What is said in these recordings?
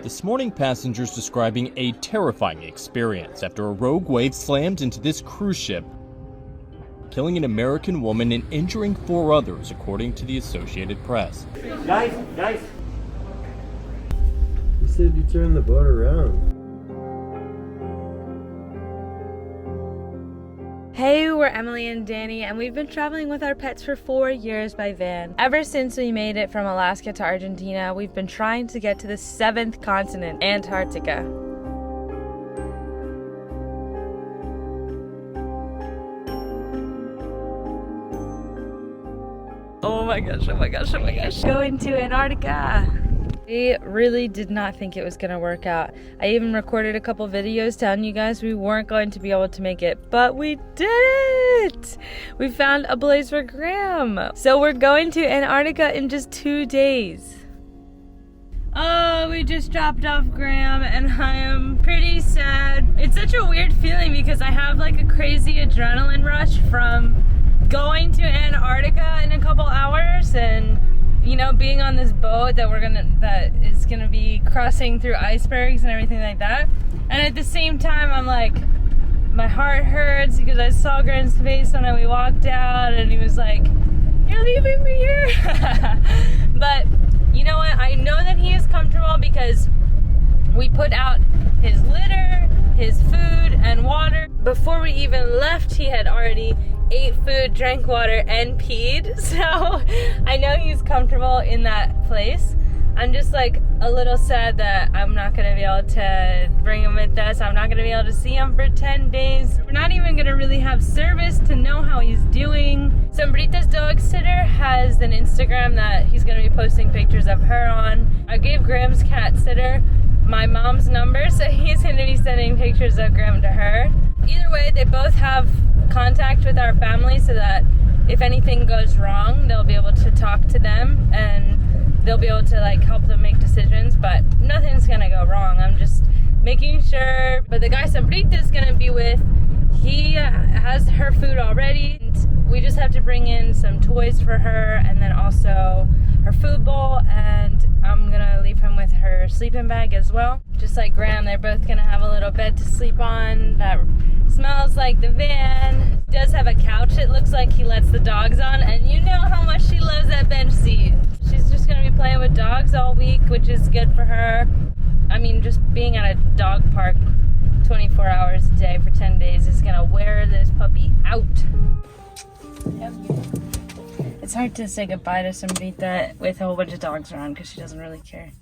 This morning, passengers describing a terrifying experience after a rogue wave slammed into this cruise ship, killing an American woman and injuring 4 others, according to the Associated Press. Guys! You said you turned the boat around. Hey, we're Emily and Danny, and we've been traveling with our pets for 4 years by van. Ever since we made it from Alaska to Argentina, we've been trying to get to the 7th continent, Antarctica. Oh my gosh. Going to Antarctica. We really did not think it was gonna work out. I even recorded a couple videos telling you guys we weren't going to be able to make it, but we did it! We found a place for Graham. So we're going to Antarctica in just 2 days. Oh, we just dropped off Graham and I am pretty sad. It's such a weird feeling because I have like a crazy adrenaline rush from going to Antarctica in a couple hours and being on this boat that is gonna be crossing through icebergs and everything like that. And at the same time, I'm like, my heart hurts because I saw Graham's face when we walked out and he was like, "You're leaving me here." But you know what? I know that he is comfortable because we put out his litter, his food, and water. Before we even left, he had already ate food, drank water, and peed. So I know he's comfortable in that place. I'm just like a little sad that I'm not gonna be able to bring him with us. I'm not gonna be able to see him for 10 days. We're not even gonna really have service to know how he's doing. Sombrita's dog sitter has an Instagram that he's gonna be posting pictures of her on. I gave Graham's cat sitter my mom's number, so he's gonna be sending pictures of Graham to her. Either way, they both have contact with our family so that if anything goes wrong, they'll be able to talk to them and they'll be able to like help them make decisions, but nothing's gonna go wrong. I'm just making sure. But the guy Sombrita's gonna be with, he has her food already. And we just have to bring in some toys for her and then also her food bowl, and I'm gonna leave him with her sleeping bag as well. Just like Graham, they're both gonna have a little bed to sleep on that smells like the van. It does have a couch, it looks like he lets the dogs on, and you know how much she loves that bench seat. She's just gonna be playing with dogs all week, which is good for her. I mean, just being at a dog park 24 hours a day for 10 days is gonna wear this puppy out. Yep. It's hard to say goodbye to Sombrita with a whole bunch of dogs around because she doesn't really care.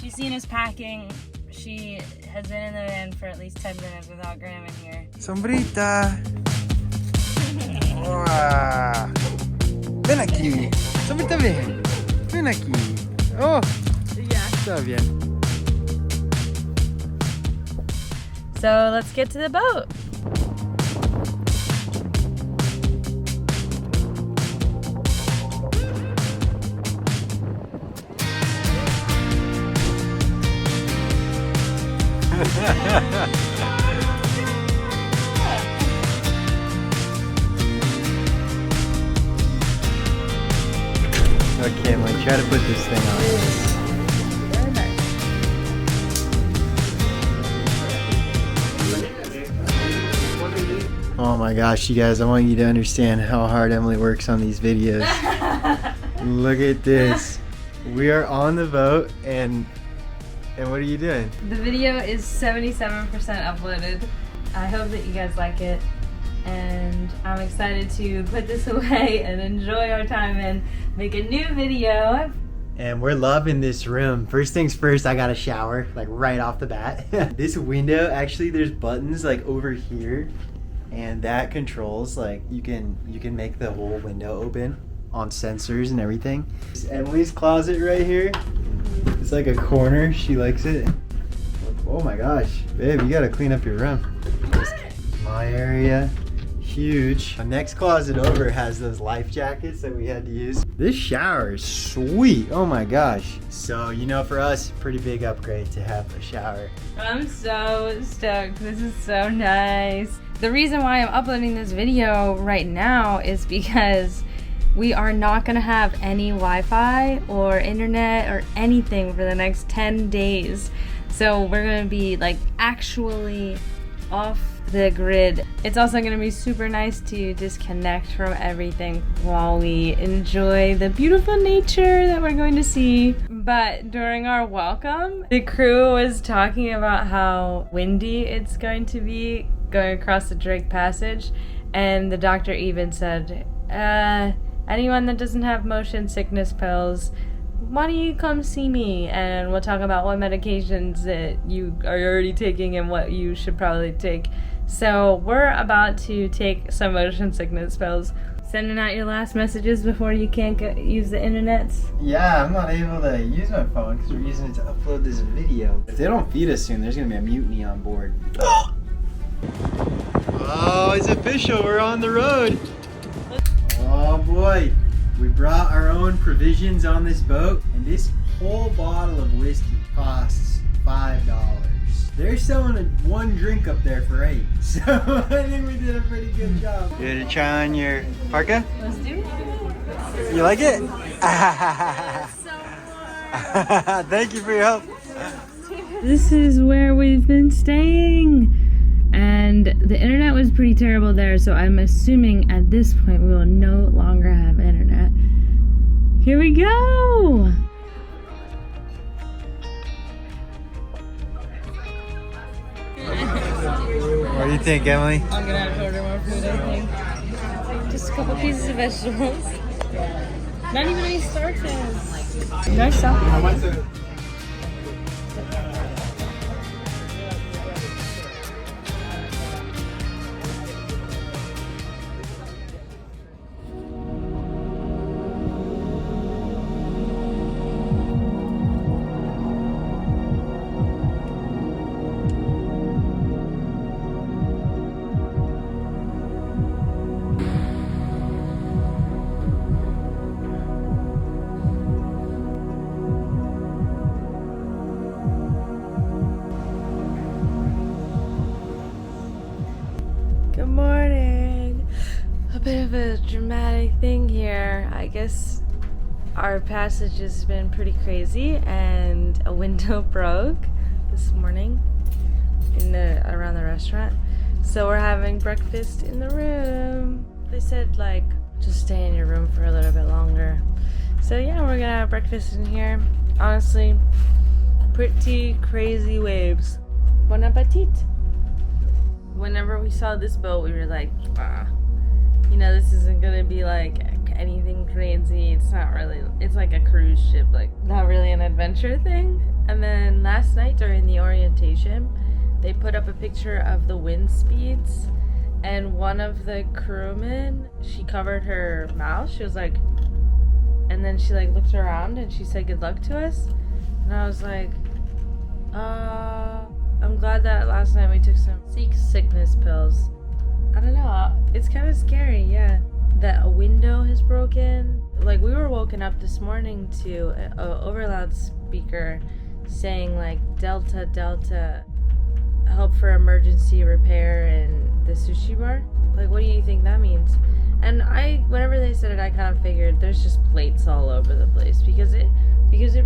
She's seen us packing. She has been in the van for at least 10 minutes without Graham in here. Sombrita! Wow. Ven aquí. Sombrita, ven. Ven aquí. Oh, Yeah. está bien. So let's get to the boat. Okay, I'm gonna try to put this thing on. Oh my gosh, you guys, I want you to understand how hard Emily works on these videos. Look at this. We are on the boat and what are you doing? The video is 77% uploaded. I hope that you guys like it. And I'm excited to put this away and enjoy our time and make a new video. And we're loving this room. First things first, I got a shower, like right off the bat. This window, actually there's buttons like over here, and that controls, like you can make the whole window open on sensors and everything. This is Emily's closet right here. It's like a corner, she likes it. Oh my gosh, babe, you gotta clean up your room. My area. Huge. The next closet over has those life jackets that we had to use. This shower is sweet. Oh my gosh. So, for us, pretty big upgrade to have a shower. I'm so stoked. This is so nice. The reason why I'm uploading this video right now is because We are not gonna have any Wi-Fi or internet or anything for the next 10 days. So we're gonna be like actually off the grid. It's also gonna be super nice to disconnect from everything while we enjoy the beautiful nature that we're going to see. But during our welcome, the crew was talking about how windy it's going to be going across the Drake Passage, and the doctor even said, anyone that doesn't have motion sickness pills, why don't you come see me and we'll talk about what medications that you are already taking and what you should probably take. So we're about to take some motion sickness pills. Sending out your last messages before you can't use the internet. Yeah, I'm not able to use my phone because we're using it to upload this video. If they don't feed us soon, there's gonna be a mutiny on board. Oh, it's official, we're on the road. Oh boy, we brought our own provisions on this boat, and this whole bottle of whiskey costs $5. They're selling one drink up there for $8, so I think we did a pretty good job. You ready to try on your parka? Let's do it. You like it? Thank you for your help. This is where we've been staying. And the internet was pretty terrible there, so I'm assuming at this point we will no longer have internet. Here we go! What do you think, Emily? I'm gonna have to order more food, I think. Just a couple pieces of vegetables. Not even any starches. Nice stuff. Good morning. A bit of a dramatic thing here. I guess our passage has been pretty crazy and a window broke this morning around the restaurant. So we're having breakfast in the room. They said like just stay in your room for a little bit longer. So yeah, we're gonna have breakfast in here. Honestly, pretty crazy waves. Bon appetit. Whenever we saw this boat, we were like, you know, this isn't gonna be like anything crazy. It's not really, it's like a cruise ship, like not really an adventure thing. And then last night during the orientation, they put up a picture of the wind speeds, and one of the crewmen, she covered her mouth. She was like, and then she like looked around and she said good luck to us. And I was like, I'm glad that last night we took some sickness pills. I don't know, it's kind of scary, yeah. That a window has broken. Like we were woken up this morning to an over loudspeaker saying like Delta, Delta, help for emergency repair in the sushi bar. Like what do you think that means? And whenever they said it, I kind of figured there's just plates all over the place because it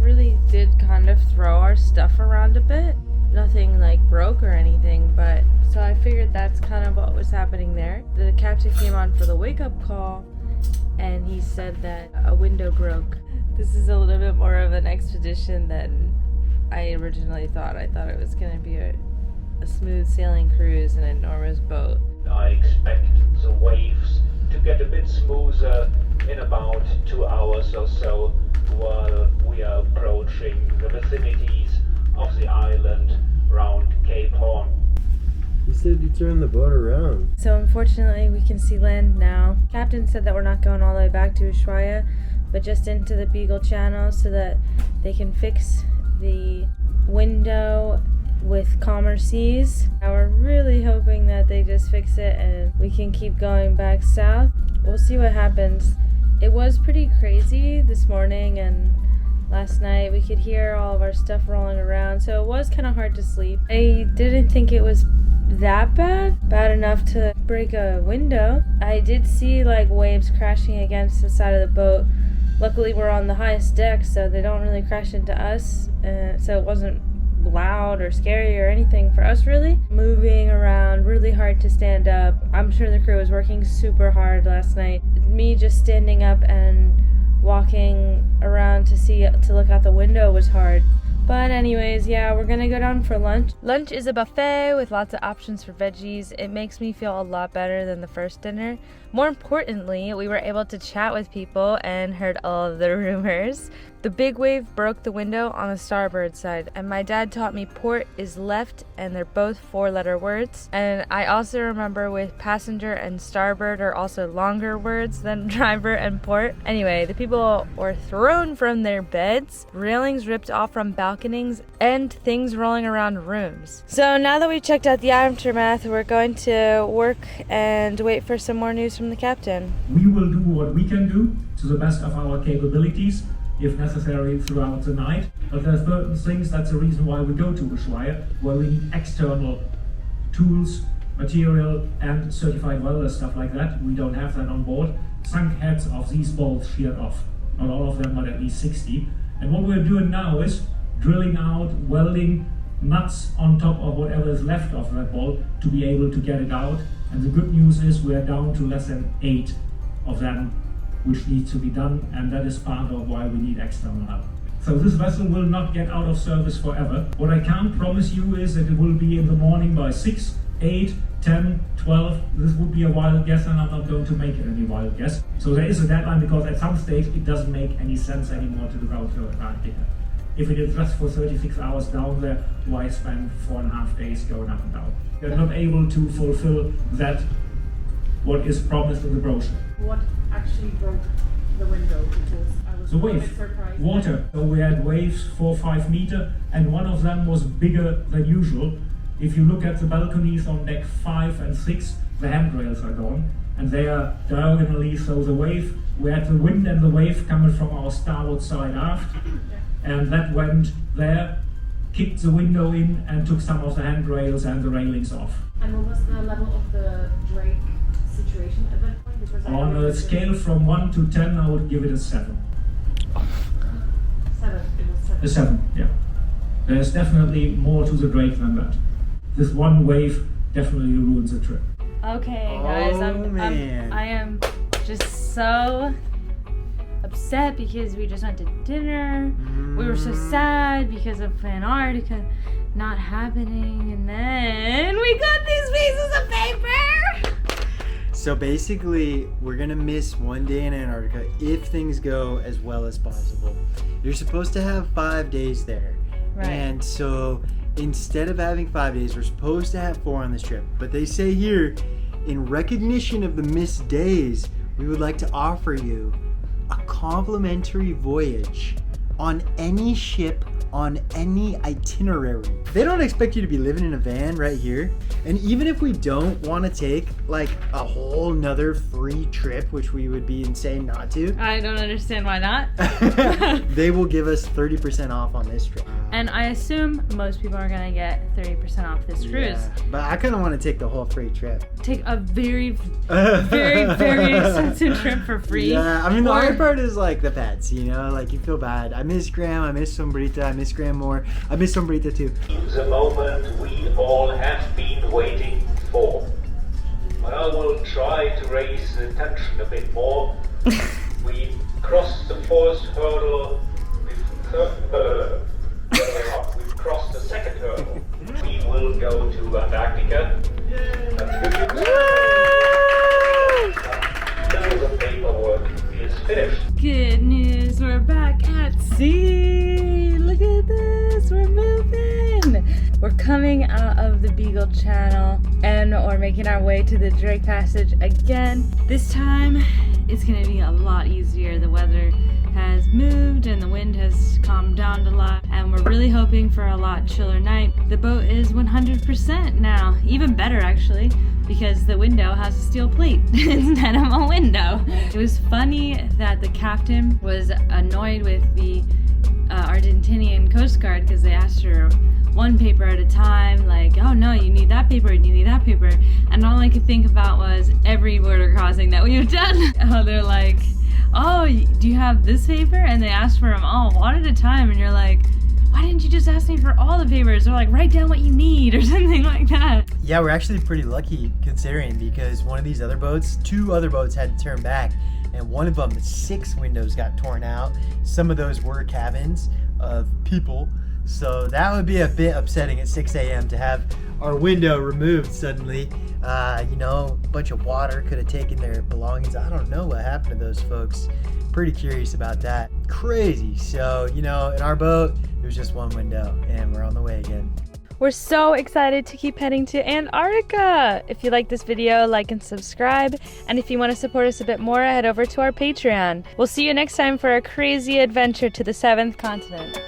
really did kind of throw our stuff around a bit. Nothing like broke or anything, but so I figured that's kind of what was happening there. The captain came on for the wake-up call and he said that a window broke. This is a little bit more of an expedition than I originally thought. I thought it was going to be a smooth sailing cruise in an enormous boat. I expect the waves to get a bit smoother in about 2 hours or so while we are approaching the vicinities of the island round Cape Horn. You said you turned the boat around. So unfortunately we can see land now. Captain said that we're not going all the way back to Ushuaia, but just into the Beagle Channel so that they can fix the window with calmer seas. Now we're really hoping that they just fix it and we can keep going back south. We'll see what happens. It was pretty crazy this morning and last night. We could hear all of our stuff rolling around, so it was kind of hard to sleep. I didn't think it was that bad enough to break a window. I did see like waves crashing against the side of the boat. Luckily we're on the highest deck, so they don't really crash into us, so it wasn't loud or scary or anything for us really. Moving around, really hard to stand up. I'm sure the crew was working super hard last night. Me just standing up and walking around to look out the window was hard. But anyways, yeah, we're gonna go down for lunch. Lunch is a buffet with lots of options for veggies. It makes me feel a lot better than the first dinner. More importantly, we were able to chat with people and heard all of the rumors. The big wave broke the window on the starboard side, and my dad taught me port is left, and they're both 4-letter words. And I also remember with passenger and starboard are also longer words than driver and port. Anyway, the people were thrown from their beds, railings ripped off from balconies, and things rolling around rooms. So now that we've checked out the aftermath, we're going to work and wait for some more news from the captain. We will do what we can do to the best of our capabilities, if necessary, throughout the night. But there are certain things, that's the reason why we go to Ushuaia, where we need external tools, material, and certified welders, stuff like that. We don't have that on board. Sunk heads of these bolts sheared off. Not all of them, but at least 60. And what we're doing now is drilling out, welding nuts on top of whatever is left of that bolt to be able to get it out. And the good news is we're down to less than 8 of them which needs to be done, and that is part of why we need external help. So this vessel will not get out of service forever. What I can't promise you is that it will be in the morning by 6, 8, 10, 12. This would be a wild guess, and I'm not going to make it any wild guess. So there is a deadline, because at some stage it doesn't make any sense anymore to go to Antarctica. If it is just for 36 hours down there, why spend 4.5 days going up and down? They're not able to fulfill that, what is promised in the brochure. What actually broke the window? Because I was The a bit wave, surprised. water. So we had waves 4-5 meter, and one of them was bigger than usual. If you look at the balconies on deck 5 and 6, the handrails are gone, and they are diagonally, so the wave, we had the wind and the wave coming from our starboard side aft, and that went there, kicked the window in, and took some of the handrails and the railings off. And what was the level of the Drake situation at that point? Because On a scale from 1 to 10, I would give it a 7. 7. It was 7. A 7, yeah. There's definitely more to the Drake than that. This one wave definitely ruins the trip. Okay, guys, I am just so upset because we just went to dinner. We were so sad because of Antarctica not happening, and then we got these pieces of paper. So basically, we're gonna miss one day in Antarctica if things go as well as possible. You're supposed to have 5 days there. Right. And so instead of having 5 days, we're supposed to have 4 on this trip. But they say here, in recognition of the missed days, we would like to offer you a complimentary voyage on any ship on any itinerary. They don't expect you to be living in a van right here. And even if we don't want to take like a whole nother free trip, which we would be insane not to, I don't understand why not. they will give us 30% off on this trip. And I assume most people are gonna get 30% off this cruise. Yeah, but I kind of want to take the whole free trip. Take a very, very, very expensive trip for free. Yeah, I mean, the Or- hard part is like the pets, you know? Like you feel bad. I miss Graham, I miss Sombrita, I miss Graham more. I miss Sombrita too. The moment we all have been waiting for. I will try to raise the tension a bit more. We crossed the first hurdle. We've crossed the second hurdle. We will go to Antarctica. That's good news. Now the paperwork is finished. Good news, we're back at sea. Look at this, we're moving. We're coming out of the Beagle Channel and we're making our way to the Drake Passage again. This time it's gonna be a lot easier. The weather has moved and the wind has calmed down a lot, and we're really hoping for a lot chiller night. The boat is 100% now, even better actually, because the window has a steel plate instead of a window. It was funny that the captain was annoyed with the Argentinian Coast Guard because they asked her one paper at a time, like, oh no, you need that paper and you need that paper. And all I could think about was every border crossing that we've done. Oh, they're like, oh, do you have this paper? And they ask for them all one at a time, and you're like, why didn't you just ask me for all the papers? They're like, write down what you need or something like that. Yeah, we're actually pretty lucky considering, because one of these other boats, 2 other boats had to turn back, and one of them, 6 windows got torn out. Some of those were cabins of people, so that would be a bit upsetting at 6 a.m. to have our window removed suddenly. You know, a bunch of water could have taken their belongings. I don't know what happened to those folks. Pretty curious about that. Crazy. So, you know, in our boat, it was just one window, and we're on the way again. We're so excited to keep heading to Antarctica. If you like this video, like and subscribe. And if you want to support us a bit more, head over to our Patreon. We'll see you next time for a crazy adventure to the 7th continent.